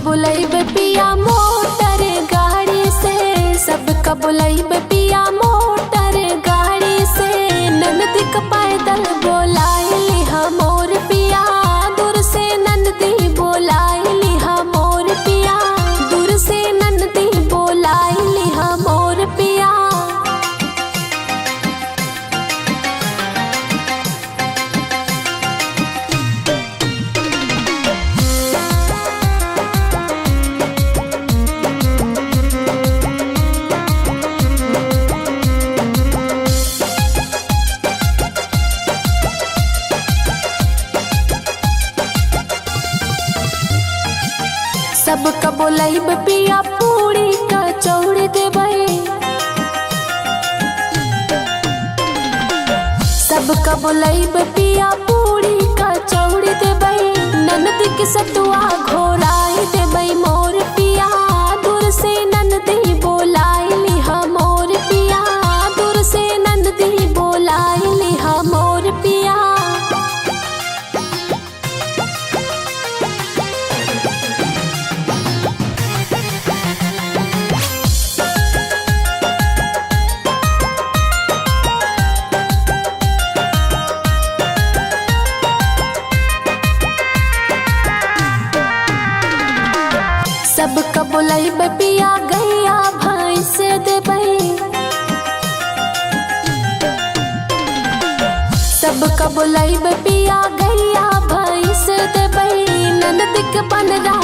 बुलाइबे पिया मोटर गाड़ी से, सबका बुलाइबे पिया मोटर गाड़ी से। ननदी का पैदल बोलाइली हमोर पिया, दूर से ननदी बोलाइली हमोर पिया, दूर से ननदी बोलाइली हमोर पिया। सबका बोलाइबे पिया पूरी कचौड़ी देबै, सबका बोलाइबे पिया पूरी कचौड़ी देबै। ननदी के सतुआ घोराई देबै मोर पिया, दूर से ननदी बोलाइली हमोर पिया, दूर से ननदी बोलाइली हमोर पिया। सबका बुलाइबे पिया गैया भैंस देबै, सबका बुलाइबे पिया गैया भैंस देबै। ननदी के बनरा